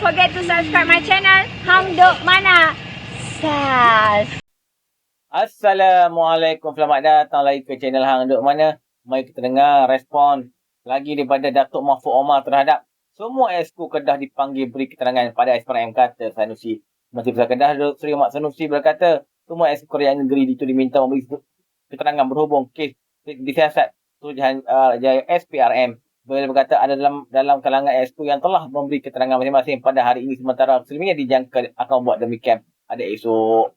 forget to subscribe my channel. Hang Duk Mana. Sas. Assalamualaikum, selamat datang lagi ke channel Hang Duk Mana. Mari kita dengar respon lagi daripada Datuk Mahfud Omar terhadap semua exco Kedah dipanggil beri keterangan pada SPRM, kata Sanusi. Menteri Besar Kedah Seri Ahmad Sanusi berkata, semua exco Kerajaan Negeri itu diminta memberi keterangan berhubung kes disiasat Suruhanjaya SPRM. Beliau berkata ada dalam kalangan exco yang telah memberi keterangan masing-masing pada hari ini, sementara selebihnya dijangka akan buat demikian pada esok.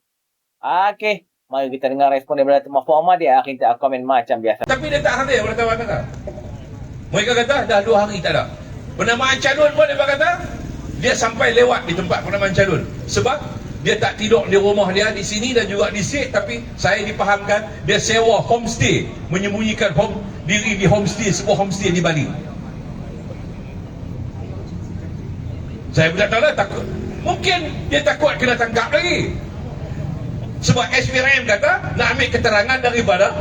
Okey, mari kita dengar respon daripada Datuk Mahfud Omar. Dia akan kita komen macam biasa. Tapi dia tak hadir bertawar-tawar. Mereka kata dah 2 hari tak ada. Penamaan calon pun dia kata dia sampai lewat di tempat penamaan calon. Sebab dia tak tidur di rumah dia di sini dan juga di Sik, tapi saya dipahamkan dia sewa homestay, menyembunyikan diri di homestay, sebuah homestay di Bali. Saya pun tak tahu lah, takut. Mungkin dia takut kena tangkap lagi. Sebab SPRM kata nak ambil keterangan daripada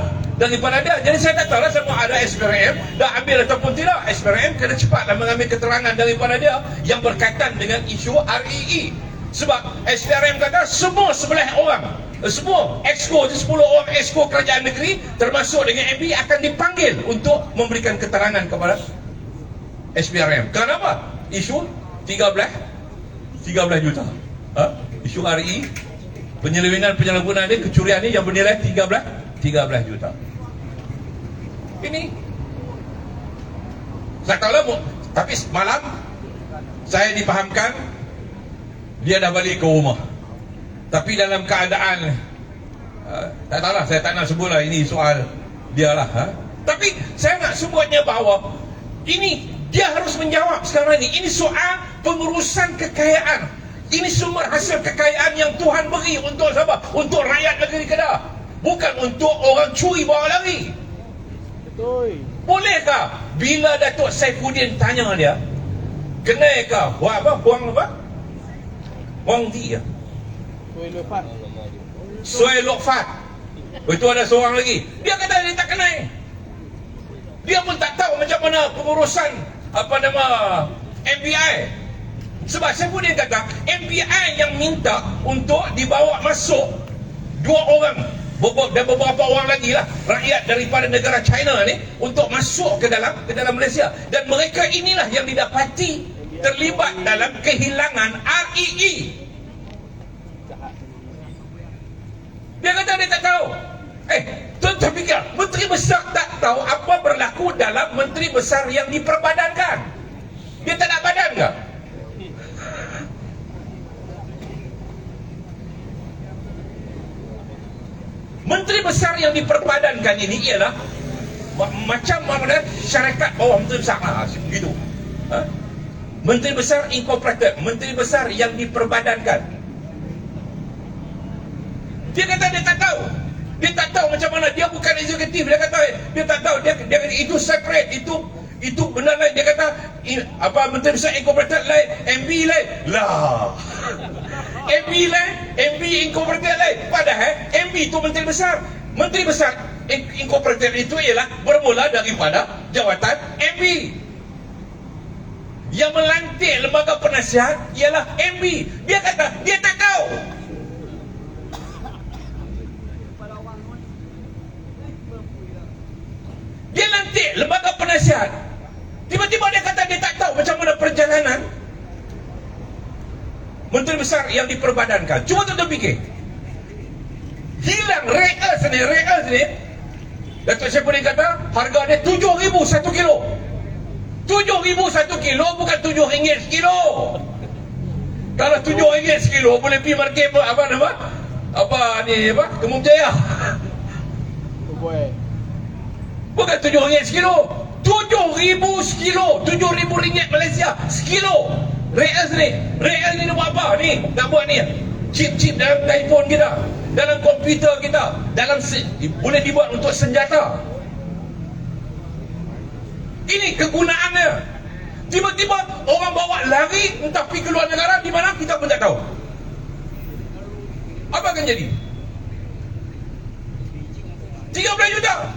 dia. Jadi saya tak tahu lah sama ada SPRM dah ambil ataupun tidak. SPRM kena cepatlah mengambil keterangan daripada dia yang berkaitan dengan isu REE. Sebab SPRM kata semua 11 orang, semua exco 10 orang exco kerajaan negeri termasuk dengan MB akan dipanggil untuk memberikan keterangan kepada SPRM. Kenapa? Isu 13 juta. Isu REE, penyalahgunaan dia, kecurian ni yang bernilai 13 juta. Ini saya tahu lah, tapi malam saya dipahamkan dia dah balik ke rumah. Tapi dalam keadaan tak tahu lah, saya tak nak sebut lah, ini soal dia lah. Tapi saya nak sebutnya bahawa ini dia harus menjawab sekarang ni. Ini soal pengurusan kekayaan. Ini sumber hasil kekayaan yang Tuhan beri untuk siapa? Untuk rakyat negeri Kedah. Bukan untuk orang curi bawa lari. Betul. Bolehkah bila Datuk Saifuddin tanya dia, kenaikah Wang Di ya? Suai Lokfat. Itu ada seorang lagi. Dia kata dia tak kenal. Dia pun tak tahu macam mana pengurusan MBI. Sebab Saifuddin kata MBI yang minta untuk dibawa masuk 2 orang dan beberapa orang lagi lah, rakyat daripada negara China ni, untuk masuk ke dalam Malaysia. Dan mereka inilah yang didapati terlibat dalam kehilangan REE. Dia kata dia tak tahu. Tuan-tuan fikir Menteri Besar tak tahu apa berlaku dalam Menteri Besar yang diperbadankan? Dia tak nak badan ke? Menteri Besar yang diperbadankan ini ialah macam mana syarikat bawah Menteri Besar lah, gitu. Menteri Besar Incorporated, Menteri Besar yang diperbadankan. Dia kata dia tak tahu. Dia tak tahu macam mana, dia bukan eksekutif. Dia kata dia tak tahu. Dia kata itu separate, itu benda lain. Dia kata Menteri Besar Incorporated lain, MB lain. Lah. MB lain, MB Incorporated lain. Padahal MB itu Menteri Besar. Menteri Besar Incorporated itu ialah bermula daripada jawatan MB. Yang melantik lembaga penasihat ialah MB. Dia kata dia tak tahu. Dia lantik lembaga penasihat. Tiba-tiba dia kata dia tak tahu macam mana perjalanan Menteri Besar yang diperbadankan. Cuba tuan-tuan fikir. Hilang reas ni. Datuk Saifuddin kata harga dia 7,000 1 kilo. 7,000 1 kilo, bukan RM7 sekilo. Kalau RM7 sekilo boleh pergi market Kemung Jaya. Bukan RM7 sekilo. 7,000 sekilo. RM7,000 Malaysia sekilo. Real ni nak buat apa ni? Nak buat ni chip-chip dalam telefon kita, dalam komputer kita, boleh dibuat untuk senjata. Ini kegunaannya. Tiba-tiba orang bawa lari entah pergi keluar negara, di mana kita pun tak tahu. Apa akan jadi? 13 juta.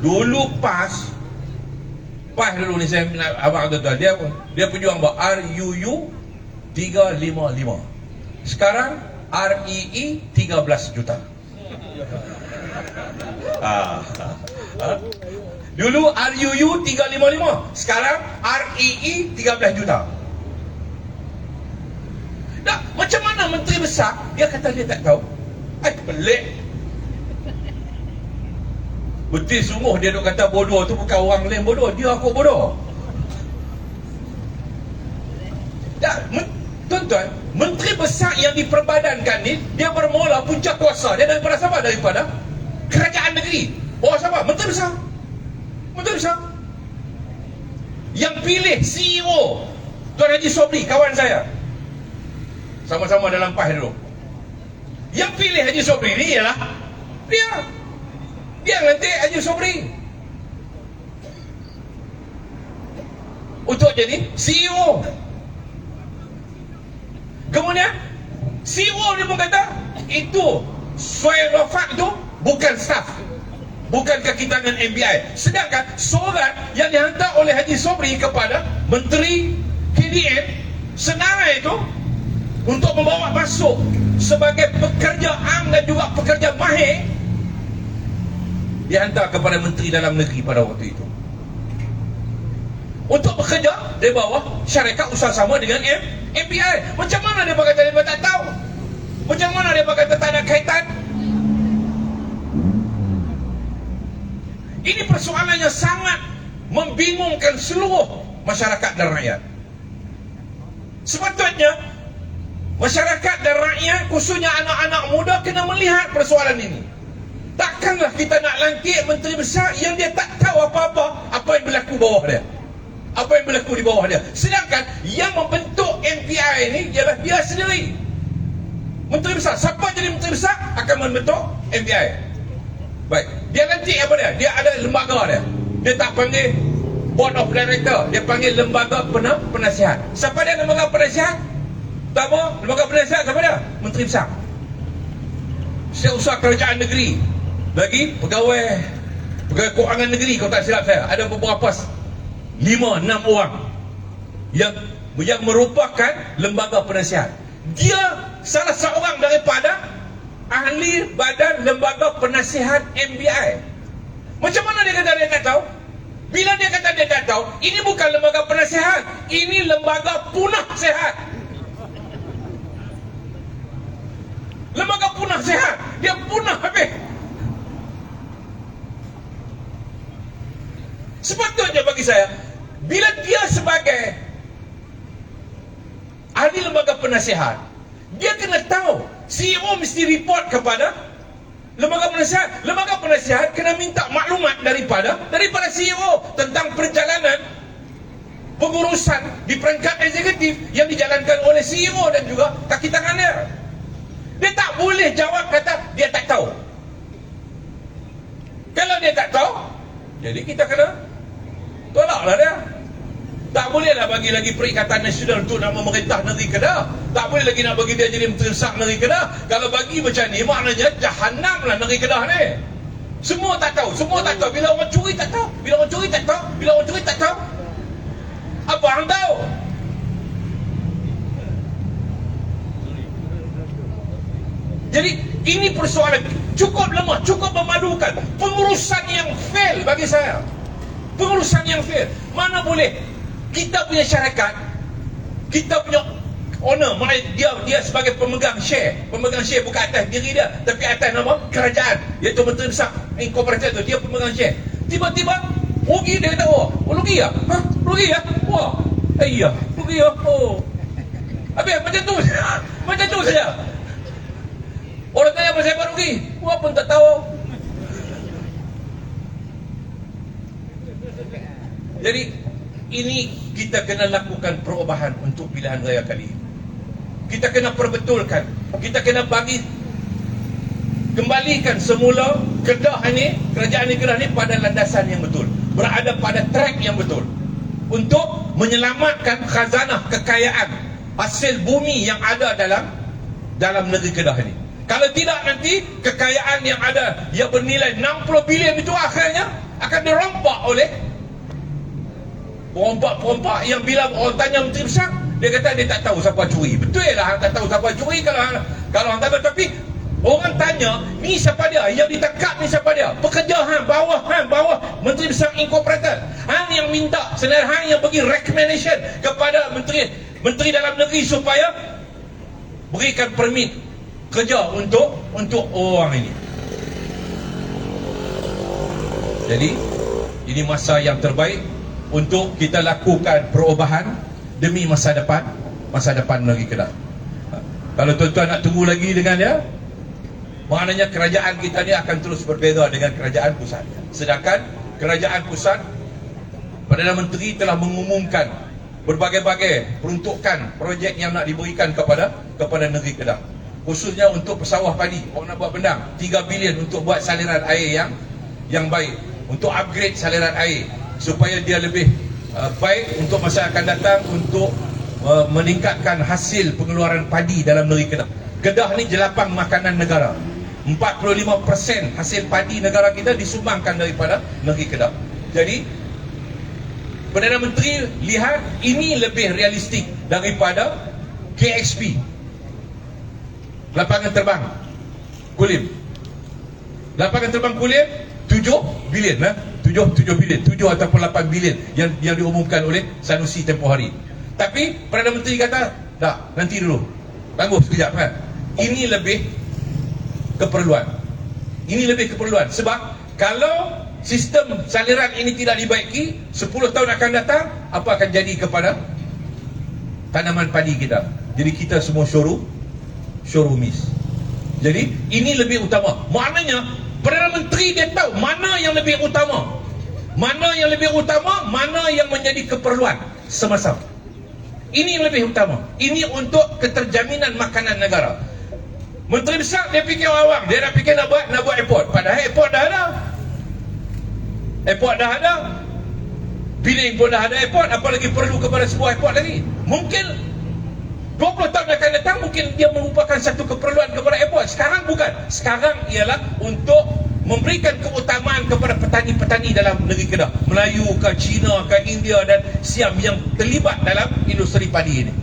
Dulu PAS dulu ni saya nak abang tuan-tuan, dia pejuang RUU 355. Sekarang REE 13 juta. Dulu RUU 355, sekarang REE 13 juta. Nah, macam mana menteri besar dia kata dia tak tahu? Pelik. Betul sungguh dia duk kata bodoh tu bukan orang lain bodoh, dia aku bodoh. Tuan-tuan, menteri besar yang diperbadankan ni, dia bermula punca kuasa dia daripada siapa? Daripada kerajaan negeri. Bawah siapa? Menteri besar. Menteri besar. Yang pilih CEO Tuan Haji Sobri, kawan saya. Sama-sama dalam PAS dulu. Yang pilih Haji Sobri ni ialah dia nanti Haji Sobri untuk jadi CEO. Kemudian CEO dia pun kata itu Suhail Wafak tu bukan staff, bukan kaki tangan MBI. Sedangkan surat yang dihantar oleh Haji Sobri kepada Menteri KDN senarai itu untuk membawa masuk sebagai pekerja am dan juga pekerja mahir, dihantar kepada Menteri Dalam Negeri pada waktu itu untuk bekerja di bawah syarikat usaha sama dengan MBI. Macam mana dia berkata dia tak tahu? Macam mana dia berkata tak ada kaitan? Ini persoalan yang sangat membingungkan seluruh masyarakat dan rakyat. Sepatutnya masyarakat dan rakyat, khususnya anak-anak muda, kena melihat persoalan ini. Takkanlah kita nak lantik menteri besar yang dia tak tahu apa-apa apa yang berlaku bawah dia, apa yang berlaku di bawah dia. Sedangkan yang membentuk MPI ini ialah dia sendiri. Menteri besar, siapa jadi menteri besar akan membentuk MPI. Baik, dia nanti apa dia? Dia ada lembaga dia. Dia tak panggil board of director, dia panggil lembaga penasihat. Siapa dia lembaga penasihat? Pertama, lembaga penasihat siapa dia? Menteri besar. Setiausaha kerajaan negeri. Lagi pegawai kewangan negeri, kalau tak silap saya, ada beberapa 5-6 orang yang merupakan lembaga penasihat. Dia salah seorang daripada ahli badan lembaga penasihat MBI. Macam mana dia kata dia tak tahu? Bila dia kata dia tak tahu, ini bukan lembaga penasihat, ini lembaga punah sehat. Lembaga punah sehat, dia punah habis. Sepatutnya bagi saya, bila dia sebagai ahli lembaga penasihat, dia kena tahu CEO mesti report kepada lembaga penasihat. Lembaga penasihat kena minta maklumat daripada CEO tentang perjalanan pengurusan di peringkat eksekutif yang dijalankan oleh CEO dan juga kaki tangan dia. Dia tak boleh jawab kata dia tak tahu. Kalau dia tak tahu, jadi kita kena tolaklah dia. Tak bolehlah bagi lagi Perikatan Nasional untuk nak memerintah negeri Kedah. Tak boleh lagi nak bagi dia jadi menteri besar negeri Kedah. Kalau bagi macam ni, maknanya jahanam lah negeri Kedah ni. Semua tak tahu, semua tak tahu. Bila orang curi tak tahu, bila orang curi tak tahu, bila orang curi tak tahu. Apa orang tahu? Jadi ini persoalan cukup lemah, cukup memalukan. Pengurusan yang fail bagi saya. Pengurusan yang fail. Mana boleh kita punya syarikat, kita punya owner, dia sebagai pemegang share bukan atas diri dia, tapi atas nama kerajaan, iaitu Menteri Besar Incorporated tu, dia pemegang share. Tiba-tiba rugi, dia kata, oh rugi ya? Ha? Rugi ya? Wah, iya, rugi ya? Oh. Habis macam tu saja. Orang tanya apa saya rugi? Wah pun tak tahu. Jadi ini kita kena lakukan perubahan untuk pilihan raya kali ini. Kita kena perbetulkan, kita kena kembalikan semula Kedah ini, kerajaan negara ini pada landasan yang betul, berada pada track yang betul untuk menyelamatkan khazanah kekayaan hasil bumi yang ada dalam negeri Kedah ini. Kalau tidak, nanti kekayaan yang ada yang bernilai 60 bilion itu akhirnya akan dirompak oleh perompak-perompak yang bila orang tanya menteri besar, Dia kata dia tak tahu siapa curi. Betul lah hang tak tahu siapa curi kalau hang tak tahu. Tapi orang tanya, ni siapa dia? Yang ditangkap ni siapa dia? Pekerja hang bawah Menteri Besar Incorporated. Hang yang minta, selain hang yang bagi recommendation kepada Menteri Dalam Negeri supaya berikan permit kerja untuk orang ini. Jadi ini masa yang terbaik untuk kita lakukan perubahan demi masa depan negeri Kedah. Kalau tuan-tuan nak tunggu lagi dengan dia, maknanya kerajaan kita ni akan terus berbeza dengan kerajaan pusat. Sedangkan kerajaan pusat, Perdana Menteri telah mengumumkan berbagai-bagai peruntukan projek yang nak diberikan kepada negeri Kedah. Khususnya untuk pesawah padi, orang nak buat bendang 3 bilion untuk buat saliran air yang baik, untuk upgrade saliran air supaya dia lebih baik untuk masa akan datang, untuk meningkatkan hasil pengeluaran padi dalam negeri Kedah. Kedah ni jelapang makanan negara. 45% hasil padi negara kita disumbangkan daripada negeri Kedah. Jadi Perdana Menteri lihat ini lebih realistik daripada KXP, lapangan terbang Kulim. Lapangan terbang Kulim 7 bilion 7 bilion, 7 ataupun 8 bilion yang diumumkan oleh Sanusi tempoh hari. Tapi Perdana Menteri kata, tak, nanti dulu, tunggu sekejap kan. Ini lebih keperluan. Sebab kalau sistem saliran ini tidak dibaiki, 10 tahun akan datang, apa akan jadi kepada tanaman padi kita? Jadi kita semua showroomis. Jadi ini lebih utama. Maknanya Perdana Menteri dia tahu mana yang lebih utama, mana yang menjadi keperluan semasa. Ini yang lebih utama. Ini untuk keterjaminan makanan negara. Menteri Besar dia fikir awang, dia nak fikir nak buat airport. Padahal airport dah ada. Penang pun dah ada airport, apa lagi perlu kepada sebuah airport lagi? Mungkin 20 tahun akan datang mungkin dia merupakan satu keperluan kepada airport. Sekarang bukan. Sekarang ialah untuk memberikan keutamaan kepada petani-petani dalam negeri Kedah, Melayu ke China ke India dan Siam yang terlibat dalam industri padi ini.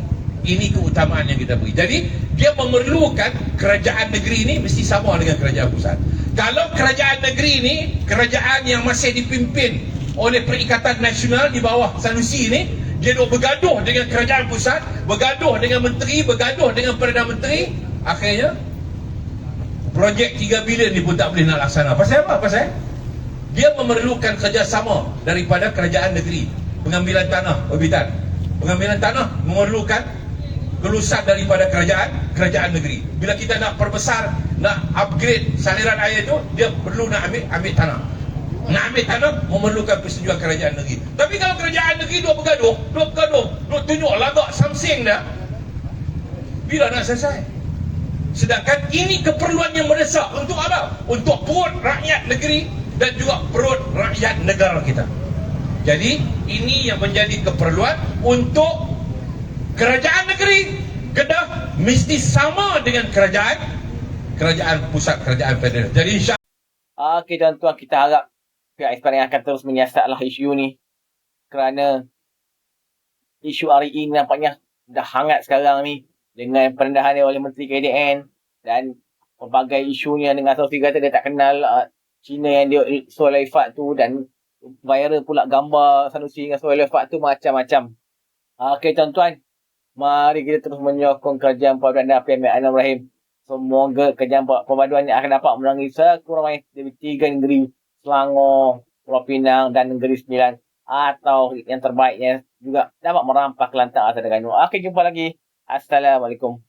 Ini keutamaan yang kita beri. Jadi dia memerlukan kerajaan negeri ini mesti sama dengan kerajaan pusat. Kalau kerajaan negeri ini, kerajaan yang masih dipimpin oleh Perikatan Nasional di bawah Sanusi ini, dia duk bergaduh dengan kerajaan pusat, bergaduh dengan menteri, bergaduh dengan Perdana Menteri, akhirnya projek 3 bilion ni pun tak boleh nak laksana. Pasal apa? Pasal dia memerlukan kerjasama daripada kerajaan negeri. Pengambilan tanah, orbitan. Pengambilan tanah memerlukan kelulusan daripada kerajaan negeri. Bila kita nak perbesar, nak upgrade saliran air itu, dia perlu nak ambil tanah. Nak ambil tanah memerlukan persetujuan kerajaan negeri. Tapi kalau kerajaan negeri duk bergaduh, duk tunjuk lagak samsing dah, bila nak selesai? Sedangkan ini keperluan yang mendesak. Untuk apa? Untuk perut rakyat negeri dan juga perut rakyat negara kita. Jadi ini yang menjadi keperluan untuk kerajaan negeri Kedah mesti sama dengan kerajaan pusat, kerajaan federal. Jadi insya-Allah. Okey tuan-tuan, kita harap pihak SPRM akan terus menyiasatlah isu ni, kerana isu hari ini nampaknya dah hangat sekarang ni dengan perendahan oleh Menteri KDN dan pelbagai isunya dengan Sanusi kata dia tak kenal Cina yang dia Suhail Ifat tu, dan viral pula gambar Sanusi dengan Suhail Ifat tu, macam-macam. Okey tuan-tuan, mari kita terus menyokong kerajaan Perdana PM Anwar Ibrahim. Semoga kerajaan perpaduan ini akan dapat menerangi sekurang-kurangnya dari 3 negeri, Selangor, Pulau Pinang dan Negeri Sembilan, atau yang terbaiknya juga dapat merampas Kelantan atau Terengganu. Okey, jumpa lagi. Assalamualaikum.